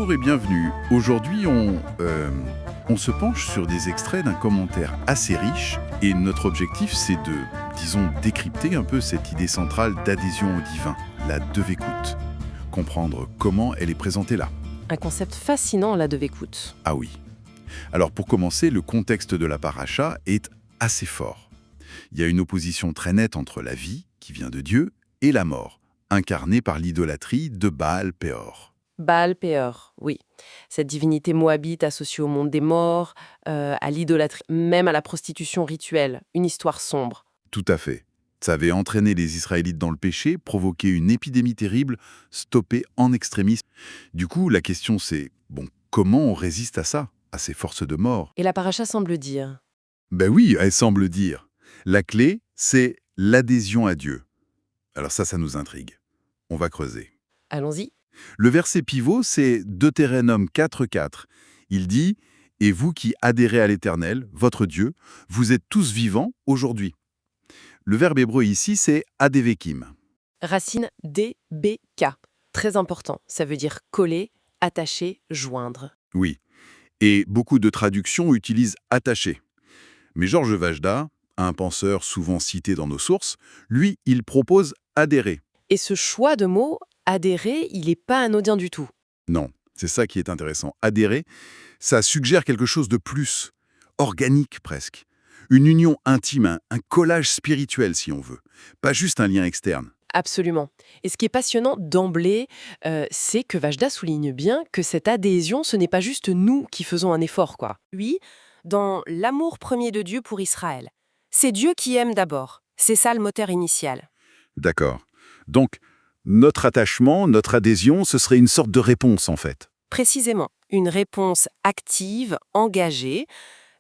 Bonjour et bienvenue. Aujourd'hui, on se penche sur des extraits d'un commentaire assez riche et notre objectif, c'est disons, décrypter un peu cette idée centrale d'adhésion au divin, la devekut. Comprendre comment elle est présentée là. Un concept fascinant, la devekut. Ah oui. Alors pour commencer, le contexte de la paracha est assez fort. Il y a une opposition très nette entre la vie, qui vient de Dieu, et la mort, incarnée par l'idolâtrie de Baal Péor. Baal Péor, oui. Cette divinité moabite associée au monde des morts, à l'idolâtrie, même à la prostitution rituelle. Une histoire sombre. Tout à fait. Ça avait entraîné les Israélites dans le péché, provoqué une épidémie terrible, stoppée en extrémisme. Du coup, la question c'est, comment on résiste à ça, à ces forces de mort? Et la paracha semble dire. Ben oui, elle semble dire. La clé, c'est l'adhésion à Dieu. Alors ça nous intrigue. On va creuser. Allons-y. Le verset pivot, c'est Deutéronome 4.4. Il dit « Et vous qui adhérez à l'Éternel, votre Dieu, vous êtes tous vivants aujourd'hui. » Le verbe hébreu ici, c'est « adevekim Racine D-B-K. Très important. Ça veut dire coller, attacher, joindre. ». Oui, et beaucoup de traductions utilisent « attacher ». Mais Georges Vajda, un penseur souvent cité dans nos sources, lui, il propose « adhérer ». Et ce choix de mots, adhérer, il n'est pas anodin du tout. Non, c'est ça qui est intéressant. Adhérer, ça suggère quelque chose de plus, organique presque. Une union intime, un collage spirituel si on veut, pas juste un lien externe. Absolument. Et ce qui est passionnant d'emblée, c'est que Vajda souligne bien que cette adhésion, ce n'est pas juste nous qui faisons un effort, quoi. Oui, dans l'amour premier de Dieu pour Israël. C'est Dieu qui aime d'abord. C'est ça le moteur initial. D'accord. Donc, notre attachement, notre adhésion, ce serait une sorte de réponse en fait. Précisément, une réponse active, engagée.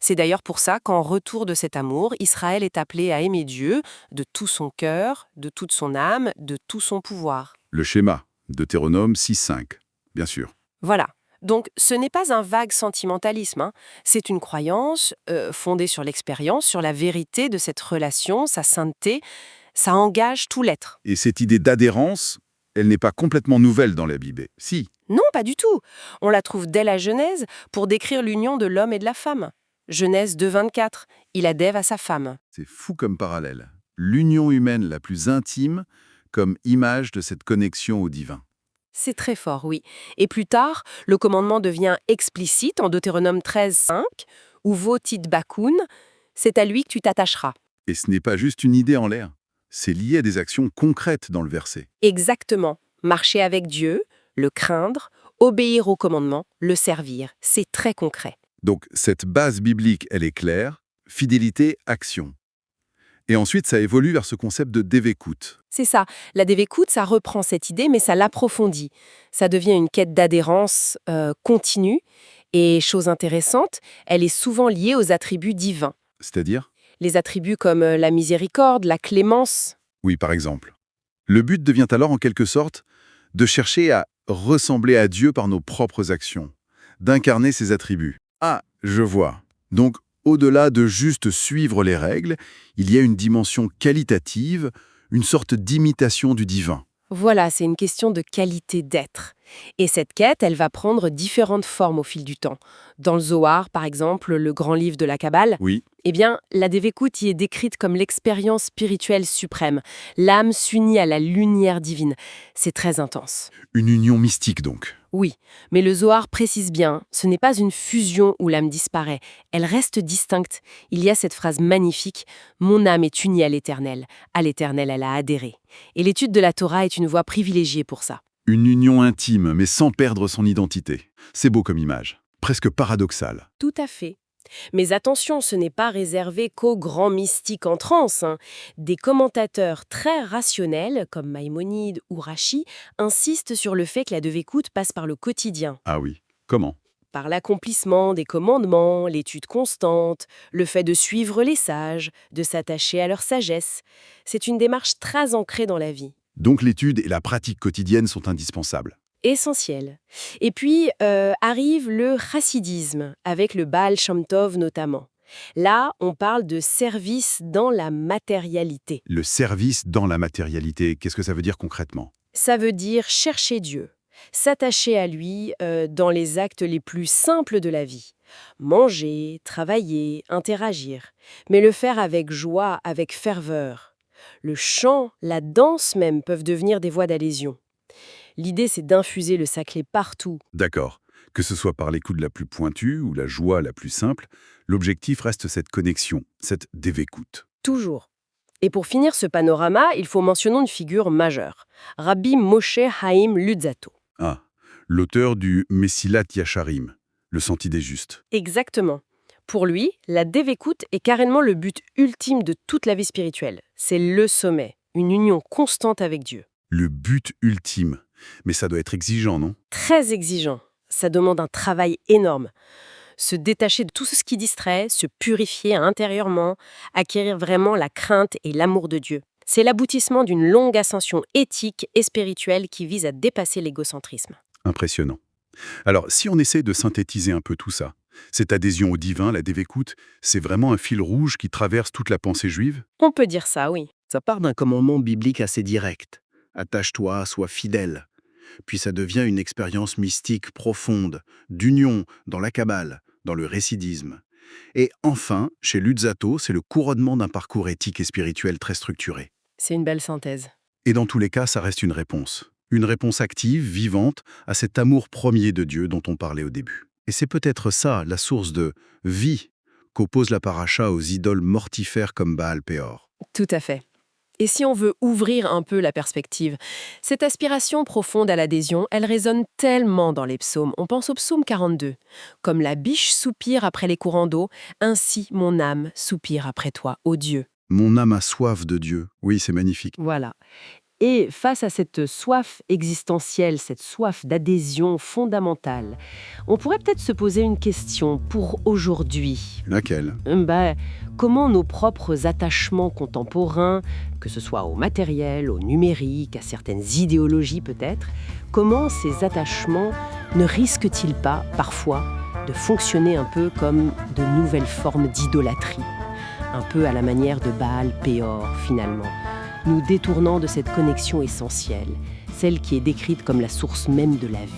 C'est d'ailleurs pour ça qu'en retour de cet amour, Israël est appelé à aimer Dieu de tout son cœur, de toute son âme, de tout son pouvoir. Le schéma, Deutéronome 6.5, bien sûr. Voilà. Donc, ce n'est pas un vague sentimentalisme, hein. C'est une croyance fondée sur l'expérience, sur la vérité de cette relation, sa sainteté. Ça engage tout l'être. Et cette idée d'adhérence, elle n'est pas complètement nouvelle dans la Bible. Si, Non, pas du tout. On la trouve dès la Genèse pour décrire l'union de l'homme et de la femme. Genèse 2.24, il adhère à sa femme. c'est fou comme parallèle. L'union humaine la plus intime comme image de cette connexion au divin. C'est très fort, oui. Et plus tard, le commandement devient explicite en Deutéronome 13.5, ou votit bakun, c'est à lui que tu t'attacheras. Et ce n'est pas juste une idée en l'air. C'est lié à des actions concrètes dans le verset. Exactement. Marcher avec Dieu, le craindre, obéir au commandement, le servir. C'est très concret. Donc cette base biblique, elle est claire, fidélité, action. Et ensuite, ça évolue vers ce concept de devekut. C'est ça. La devekut, ça reprend cette idée, mais ça l'approfondit. Ça devient une quête d'adhérence continue. Et chose intéressante, elle est souvent liée aux attributs divins. C'est-à-dire? Les attributs comme la miséricorde, la clémence. Oui, par exemple. Le but devient alors en quelque sorte de chercher à ressembler à Dieu par nos propres actions, d'incarner ses attributs. Ah, je vois. Donc, au-delà de juste suivre les règles, il y a une dimension qualitative, une sorte d'imitation du divin. Voilà, c'est une question de qualité d'être. Et cette quête, elle va prendre différentes formes au fil du temps. Dans le Zohar, par exemple, le grand livre de la Kabbale, Oui, eh bien, la devekut y est décrite comme l'expérience spirituelle suprême. L'âme s'unit à la lumière divine. C'est très intense. une union mystique donc. Oui, mais le Zohar précise bien, ce n'est pas une fusion où l'âme disparaît. Elle reste distincte. Il y a cette phrase magnifique « Mon âme est unie à l'Éternel. À l'Éternel, elle a adhéré. » Et l'étude de la Torah est une voie privilégiée pour ça. Une union intime, mais sans perdre son identité. C'est beau comme image. Presque paradoxal. Tout à fait. Mais attention, ce n'est pas réservé qu'aux grands mystiques en transe, hein. Des commentateurs très rationnels, comme Maïmonide ou Rachi, insistent sur le fait que la devekut passe par le quotidien, Ah oui. Comment? par l'accomplissement des commandements, l'étude constante, le fait de suivre les sages, de s'attacher à leur sagesse. C'est une démarche très ancrée dans la vie. Donc l'étude et la pratique quotidienne sont indispensables. Essentiel. Et puis arrive le chassidisme, avec le Baal Shem Tov notamment. Là, on parle de service dans la matérialité. Le service dans la matérialité, qu'est-ce que ça veut dire concrètement? Ça veut dire chercher Dieu. S'attacher à lui dans les actes les plus simples de la vie. Manger, travailler, interagir. Mais le faire avec joie, avec ferveur. Le chant, la danse même peuvent devenir des voies d'adhésion. L'idée, c'est d'infuser le sacré partout. D'accord. Que ce soit par l'écoute la plus pointue ou la joie la plus simple, l'objectif reste cette connexion, cette dévécoute. Toujours. Et pour finir ce panorama, il faut mentionner une figure majeure. Rabbi Moshe Haïm Luzzatto. Ah, l'auteur du Messilat Yasharim, le senti des justes. Exactement. Pour lui, la dévécoute est carrément le but ultime de toute la vie spirituelle. C'est le sommet, une union constante avec Dieu. Le but ultime. Mais ça doit être exigeant, non? Très exigeant. Ça demande un travail énorme. Se détacher de tout ce qui distrait, se purifier intérieurement, acquérir vraiment la crainte et l'amour de Dieu. C'est l'aboutissement d'une longue ascension éthique et spirituelle qui vise à dépasser l'égocentrisme. Impressionnant. Alors, si on essaie de synthétiser un peu tout ça, cette adhésion au divin, la dévécoute, c'est vraiment un fil rouge qui traverse toute la pensée juive? On peut dire ça, oui. Ça part d'un commandement biblique assez direct. Attache-toi, sois fidèle. Puis ça devient une expérience mystique profonde, d'union dans la Kabbale, dans le récidisme. Et enfin, chez Luzzatto, c'est le couronnement d'un parcours éthique et spirituel très structuré. C'est une belle synthèse. Et dans tous les cas, ça reste une réponse. Une réponse active, vivante, à cet amour premier de Dieu dont on parlait au début. Et c'est peut-être ça, la source de vie qu'oppose la paracha aux idoles mortifères comme Baal Péor. Tout à fait. Et si on veut ouvrir un peu la perspective, cette aspiration profonde à l'adhésion, elle résonne tellement dans les psaumes. On pense au psaume 42. Comme la biche soupire après les courants d'eau, ainsi mon âme soupire après toi, ô Dieu. Mon âme a soif de Dieu. Oui, c'est magnifique. Voilà. Et face à cette soif existentielle, cette soif d'adhésion fondamentale, on pourrait peut-être se poser une question pour aujourd'hui. Laquelle? Comment nos propres attachements contemporains, que ce soit au matériel, au numérique, à certaines idéologies peut-être, comment ces attachements ne risquent-ils pas, parfois, de fonctionner un peu comme de nouvelles formes d'idolâtrie, un peu à la manière de Baal Péor, finalement, nous détournant de cette connexion essentielle, celle qui est décrite comme la source même de la vie.